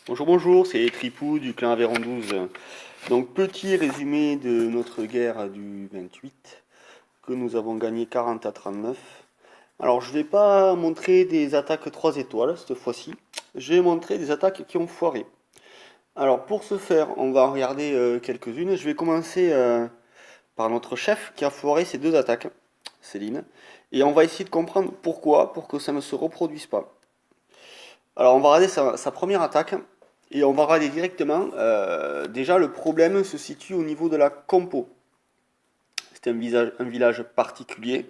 Bonjour, bonjour, c'est Tripou du clan Aveyron 12. Donc, petit résumé de notre guerre du 28, que nous avons gagné 40 à 39. Alors, je vais pas montrer des attaques 3 étoiles cette fois-ci, je vais montrer des attaques qui ont foiré. Alors, pour ce faire, on va en regarder quelques-unes. Je vais commencer par notre chef qui a foiré ses deux attaques, Céline. Et on va essayer de comprendre pourquoi, pour que ça ne se reproduise pas. Alors, on va regarder sa première attaque. Et on va regarder directement. Déjà, le problème se situe au niveau de la compo. C'est un village particulier.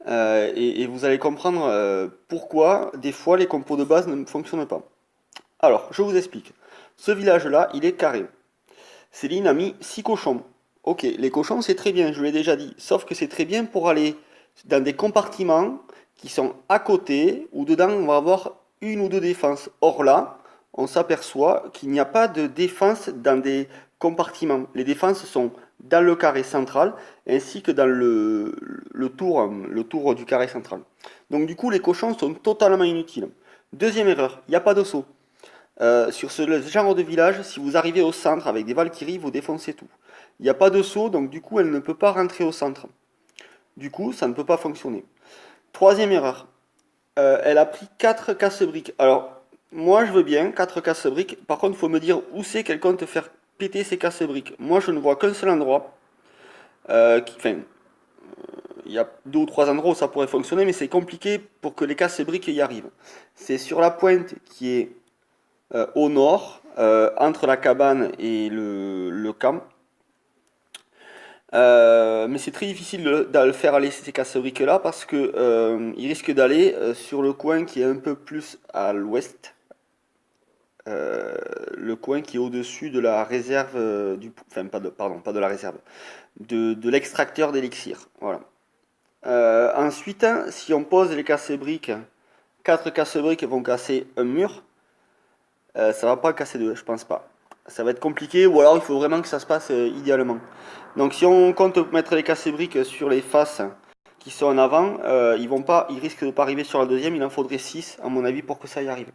Et vous allez comprendre pourquoi, des fois, les compos de base ne fonctionnent pas. Alors, je vous explique. Ce village-là, il est carré. Céline a mis 6 cochons. Ok, les cochons, c'est très bien, je vous l'ai déjà dit. Sauf que c'est très bien pour aller dans des compartiments qui sont à côté, où dedans, on va avoir une ou deux défenses. Or là, on s'aperçoit qu'il n'y a pas de défense dans des compartiments. Les défenses sont dans le carré central, ainsi que dans le tour du carré central. Donc du coup, les cochons sont totalement inutiles. Deuxième erreur, il n'y a pas de saut. Sur ce genre de village, si vous arrivez au centre avec des Valkyries, vous défoncez tout. Il n'y a pas de saut, donc du coup, elle ne peut pas rentrer au centre. Du coup, ça ne peut pas fonctionner. Troisième erreur, elle a pris 4 casse-briques. Alors, moi, je veux bien 4 casse-briques. Par contre, il faut me dire où c'est qu'elle compte faire péter ces casse-briques. Moi, je ne vois qu'un seul endroit. Enfin, il y a deux ou trois endroits où ça pourrait fonctionner, mais c'est compliqué pour que les casse-briques y arrivent. C'est sur la pointe qui est au nord, entre la cabane et le camp. Mais c'est très difficile de le faire aller ces casse-briques là parce que il risque d'aller sur le coin qui est un peu plus à l'ouest, le coin qui est au-dessus de la réserve enfin pas de la réserve, de l'extracteur d'élixir. Voilà. Ensuite, si on pose les casse-briques, 4 casse-briques vont casser un mur. Ça va pas casser deux, je pense pas. Ça va être compliqué, ou alors il faut vraiment que ça se passe idéalement. Donc si on compte mettre les casse-briques sur les faces qui sont en avant, ils risquent de pas arriver sur la deuxième, il en faudrait 6 à mon avis pour que ça y arrive.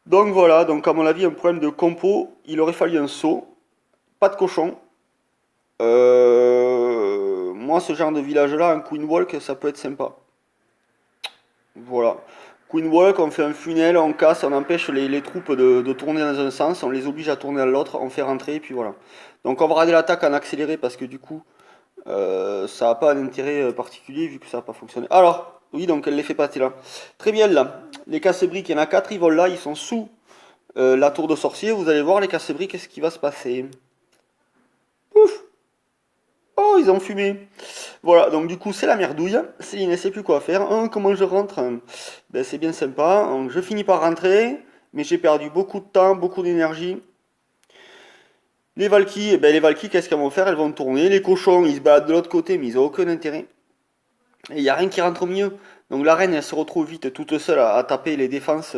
Donc voilà, donc à mon avis un problème de compo, il aurait fallu un saut, pas de cochon. Moi ce genre de village là, un Queen Walk, ça peut être sympa. Voilà. Queen Walk, on fait un funnel, on casse, on empêche les troupes de tourner dans un sens, on les oblige à tourner dans l'autre, on fait rentrer, et puis voilà. Donc on va regarder l'attaque en accéléré parce que du coup, ça n'a pas d'intérêt particulier vu que ça n'a pas fonctionné. Alors, oui, donc elle les fait passer là. Très bien là. Les casse-briques, il y en a 4, ils volent là, ils sont sous la tour de sorcier. Vous allez voir les casse-briques, qu'est-ce qui va se passer. Ouf. Oh, ils ont fumé. Voilà, donc du coup, c'est la merdouille. Céline ne sait plus quoi faire. Comment je rentre? Ben, c'est bien sympa. Donc, je finis par rentrer, mais j'ai perdu beaucoup de temps, beaucoup d'énergie. Les Valkyries, les Valkyries, qu'est-ce qu'elles vont faire? Elles vont tourner. Les cochons, ils se baladent de l'autre côté, mais ils n'ont aucun intérêt. Et il n'y a rien qui rentre au milieu. Donc la reine, elle se retrouve vite toute seule à taper les défenses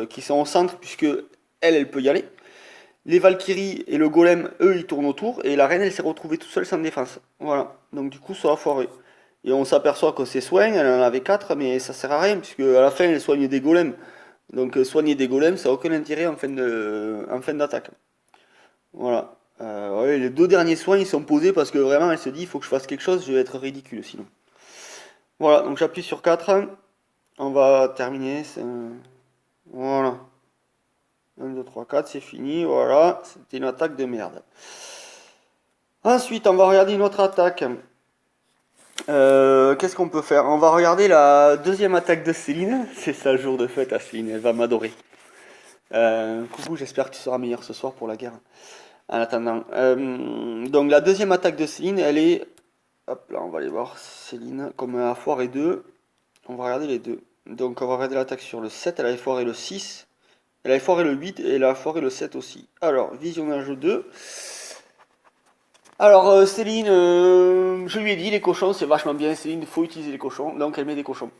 qui sont au centre, puisque elle peut y aller. Les Valkyries et le golem, eux, ils tournent autour, et la reine, elle s'est retrouvée toute seule sans défense. Voilà, donc du coup, ça a foiré. Et on s'aperçoit que ses soins, elle en avait 4, mais ça sert à rien, puisque à la fin, elle soigne des golems. Donc soigner des golems, ça n'a aucun intérêt en fin d'attaque. Voilà. Ouais, les deux derniers soins, ils sont posés parce que vraiment, elle se dit, il faut que je fasse quelque chose, je vais être ridicule sinon. Voilà, donc j'appuie sur 4. On va terminer. Voilà. 1, 2, 3, 4, c'est fini. Voilà, c'était une attaque de merde. Ensuite, on va regarder une autre attaque. Qu'est-ce qu'on peut faire? On va regarder la deuxième attaque de Céline. C'est sa jour de fête à Céline, elle va m'adorer. Coucou, j'espère que tu seras meilleur ce soir pour la guerre. En attendant. Donc la deuxième attaque de Céline, elle est... Hop là, on va aller voir Céline. Comme elle a foiré 2, on va regarder les deux. Donc on va regarder l'attaque sur le 7, elle avait foiré le 6. Elle avait foiré le 8 et elle a foiré le 7 aussi. Alors, visionnage 2. Alors, Céline, je lui ai dit, les cochons, c'est vachement bien. Céline, il faut utiliser les cochons. Donc, elle met des cochons.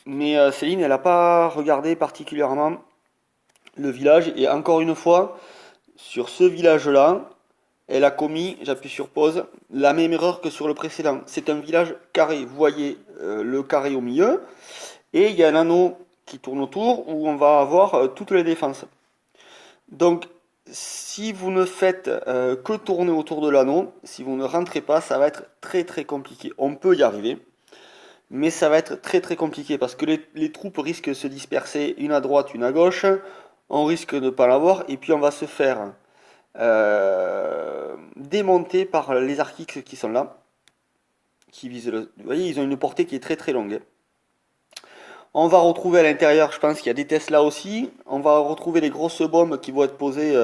Mais Céline, elle n'a pas regardé particulièrement le village. Et encore une fois, sur ce village-là, elle a commis, j'appuie sur pause, la même erreur que sur le précédent. C'est un village carré. Vous voyez le carré au milieu. Et il y a un anneau qui tourne autour, où on va avoir toutes les défenses. Donc, si vous ne faites que tourner autour de l'anneau, si vous ne rentrez pas, ça va être très très compliqué. On peut y arriver, mais ça va être très très compliqué parce que les troupes risquent de se disperser une à droite, une à gauche. On risque de ne pas l'avoir et puis on va se faire démonter par les Archix qui sont là, qui visent le... Vous voyez, ils ont une portée qui est très très longue. On va retrouver à l'intérieur, je pense qu'il y a des Tesla aussi. On va retrouver les grosses bombes qui vont être posées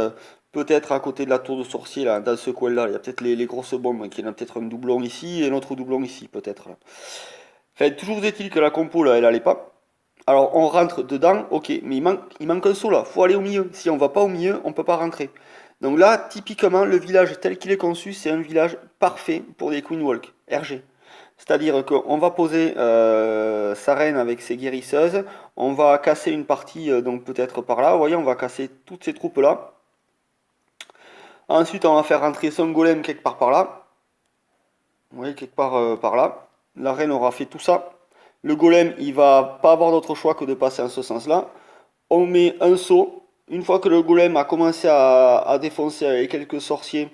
peut-être à côté de la tour de sorcier, là, dans ce coin-là. Il y a peut-être les grosses bombes, qui en a peut-être un doublon ici et un autre doublon ici, peut-être. Enfin, toujours est-il que la compo, là, elle allait pas. Alors, on rentre dedans, ok, mais il manque un saut, là. Faut aller au milieu. Si on va pas au milieu, on peut pas rentrer. Donc là, typiquement, le village tel qu'il est conçu, c'est un village parfait pour des Queen Walk, RG. C'est-à-dire qu'on va poser sa reine avec ses guérisseuses, on va casser une partie, donc peut-être par là, vous voyez, on va casser toutes ces troupes-là. Ensuite, on va faire rentrer son golem quelque part par là. Vous voyez, quelque part par là. La reine aura fait tout ça. Le golem, il va pas avoir d'autre choix que de passer en ce sens-là. On met un saut. Une fois que le golem a commencé à défoncer avec quelques sorciers,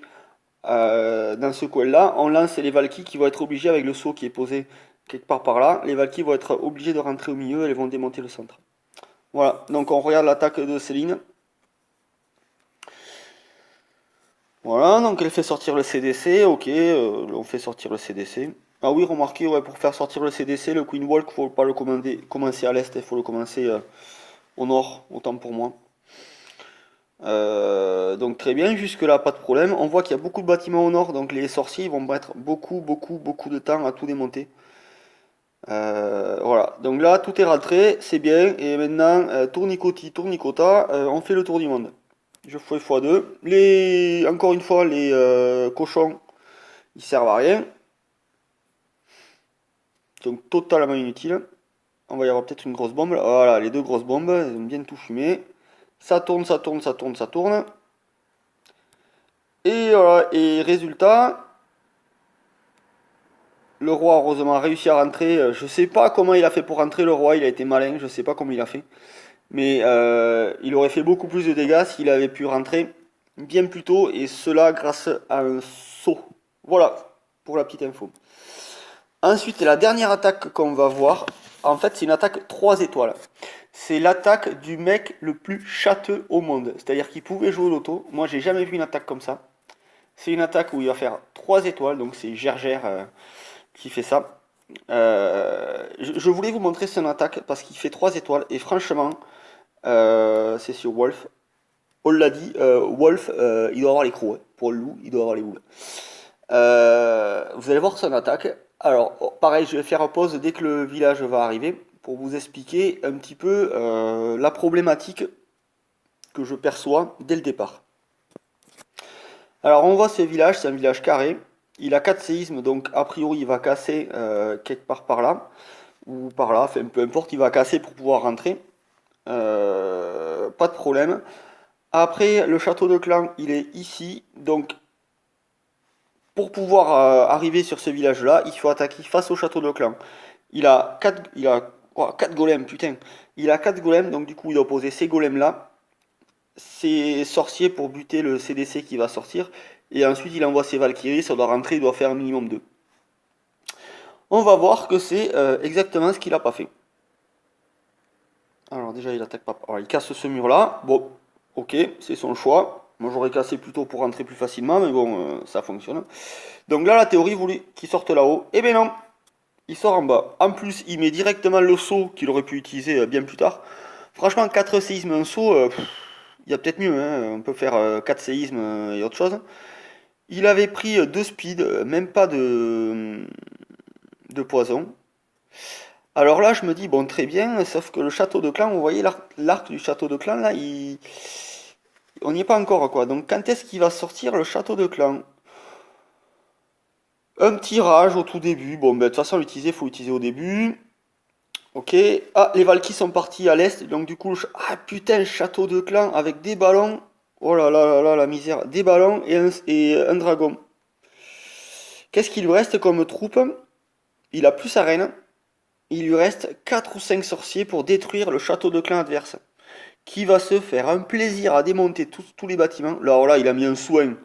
dans ce coin-là, on lance les Valkyries qui vont être obligés, avec le saut qui est posé quelque part par là, les Valkyries vont être obligés de rentrer au milieu et elles vont démonter le centre. Voilà, donc on regarde l'attaque de Céline. Voilà, donc elle fait sortir le CDC, ok, on fait sortir le CDC. Ah oui, remarquez, ouais, pour faire sortir le CDC, le Queen Walk, faut pas le commencer à l'est, il faut le commencer au nord, autant pour moi. Donc très bien, jusque là pas de problème. On voit qu'il y a beaucoup de bâtiments au nord, donc les sorciers ils vont mettre beaucoup de temps à tout démonter. Voilà, donc là tout est rentré, c'est bien. Et maintenant, tournicoti, tournicota, on fait le tour du monde. Je fais x2. Encore une fois, les cochons, ils servent à rien. Donc totalement inutile. On va y avoir peut-être une grosse bombe. Voilà, les deux grosses bombes, elles ont bien tout fumé. Ça tourne, ça tourne, ça tourne, ça tourne. Et voilà, et résultat, le roi heureusement a réussi à rentrer. Je sais pas comment il a fait pour rentrer le roi, il a été malin, je sais pas comment il a fait. Mais il aurait fait beaucoup plus de dégâts s'il avait pu rentrer bien plus tôt, et cela grâce à un saut. Voilà, pour la petite info. Ensuite, la dernière attaque qu'on va voir, en fait c'est une attaque 3 étoiles. C'est l'attaque du mec le plus châteux au monde. C'est-à-dire qu'il pouvait jouer l'auto. Moi j'ai jamais vu une attaque comme ça. C'est une attaque où il va faire 3 étoiles, donc c'est Gergère qui fait ça. Je voulais vous montrer son attaque parce qu'il fait 3 étoiles et franchement, c'est sur Wolf. On l'a dit, Wolf, il doit avoir les crocs. Hein. Pour le loup, il doit avoir les boules. Vous allez voir son attaque. Alors, pareil, je vais faire pause dès que le village va arriver pour vous expliquer un petit peu la problématique que je perçois dès le départ. Alors, on voit ce village, c'est un village carré. Il a 4 séismes, donc a priori il va casser quelque part par là, ou par là, enfin peu importe, il va casser pour pouvoir rentrer. Pas de problème. Après, le château de clan, il est ici, donc pour pouvoir arriver sur ce village-là, il faut attaquer face au château de clan. Il a 4 golems, putain. Il a 4 golems, donc du coup il doit poser ces golems-là, ces sorciers pour buter le CDC qui va sortir. Et ensuite, il envoie ses Valkyries, ça doit rentrer, il doit faire un minimum 2. On va voir que c'est exactement ce qu'il a pas fait. Alors déjà, il attaque pas. Alors, il casse ce mur-là. Bon, ok, c'est son choix. Moi, j'aurais cassé plutôt pour rentrer plus facilement, mais bon, ça fonctionne. Donc là, la théorie voulait qu'il sorte là-haut. Eh ben non, il sort en bas. En plus, il met directement le saut qu'il aurait pu utiliser bien plus tard. Franchement, 4 séismes, un saut, il y a peut-être mieux. Hein. On peut faire 4 séismes et autre chose. Il avait pris 2 speed, même pas de poison. Alors là, je me dis, bon, très bien, sauf que le château de clan, vous voyez l'arc du château de clan, là, on n'y est pas encore, quoi. Donc, quand est-ce qu'il va sortir le château de clan? Un petit rage au tout début. Bon, ben, de toute façon, l'utiliser, il faut l'utiliser au début. Ok. Ah, les Valkyries sont partis à l'est, donc du coup, ah putain, château de clan avec des ballons. Oh là là là là, la misère. Des ballons et un dragon. Qu'est-ce qu'il lui reste comme troupe? Il a plus sa reine. il lui reste 4 ou 5 sorciers pour détruire le château de clan adverse. Qui va se faire un plaisir à démonter tous les bâtiments. Alors là, il a mis un soin.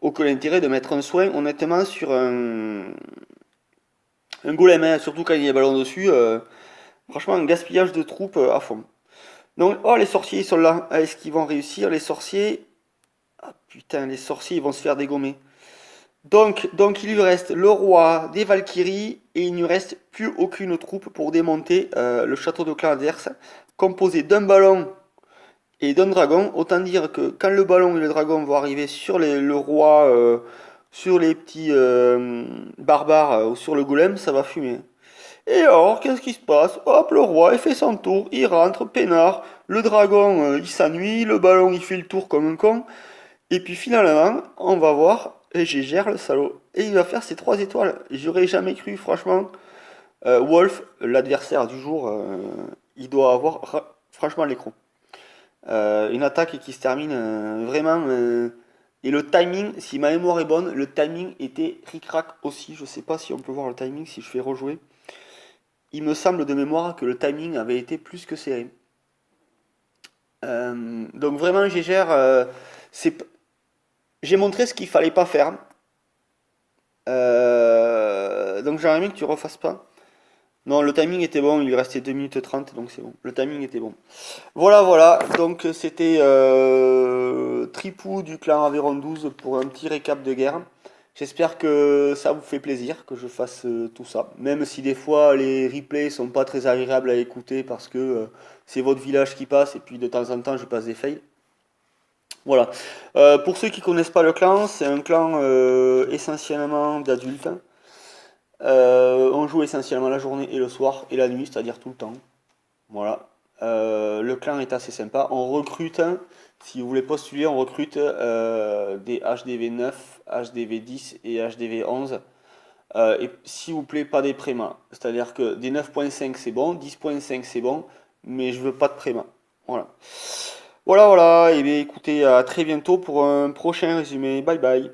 Aucun intérêt de mettre un soin, honnêtement, sur un golem, hein, surtout quand il y a des ballons dessus. Franchement, un gaspillage de troupes à fond. Donc, oh, les sorciers, ils sont là. Ah, est-ce qu'ils vont réussir, les sorciers? Ah putain, les sorciers, ils vont se faire dégommer. Donc il lui reste le roi, des Valkyries, et il ne lui reste plus aucune troupe pour démonter le château de clan adverse, composé d'un ballon et d'un dragon. Autant dire que quand le ballon et le dragon vont arriver sur le roi, sur les petits barbares ou sur le golem, ça va fumer. Et alors, qu'est-ce qui se passe? Hop, le roi, il fait son tour, il rentre, peinard, le dragon, il s'ennuie, le ballon, il fait le tour comme un con, et puis finalement, on va voir, et j'ai gère le salaud, et il va faire ses 3 étoiles. J'aurais jamais cru, franchement. Wolf, l'adversaire du jour, il doit avoir, franchement, l'écran. Une attaque qui se termine vraiment. Et le timing, si ma mémoire est bonne, le timing était ric-rac aussi. Je sais pas si on peut voir le timing si je fais rejouer. Il me semble de mémoire que le timing avait été plus que serré. Donc vraiment, j'ai montré ce qu'il fallait pas faire. Donc j'aimerais bien que tu refasses pas. Non, le timing était bon, il lui restait 2 minutes 30, donc c'est bon. Le timing était bon. Voilà, voilà, donc c'était Tripou du clan Aveyron 12 pour un petit récap de guerre. J'espère que ça vous fait plaisir que je fasse tout ça. Même si des fois les replays sont pas très agréables à écouter parce que c'est votre village qui passe et puis de temps en temps je passe des fails. Voilà. Pour ceux qui connaissent pas le clan, c'est un clan essentiellement d'adultes. On joue essentiellement la journée et le soir et la nuit, c'est-à-dire tout le temps. Voilà. Le clan est assez sympa. On recrute, hein, si vous voulez postuler, on recrute des HDV 9, HDV 10 et HDV 11. Et s'il vous plaît, pas des prémas. C'est-à-dire que des 9.5 c'est bon, 10.5 c'est bon, mais je veux pas de préma. Voilà. Voilà, voilà. Et bien écoutez, à très bientôt pour un prochain résumé. Bye bye.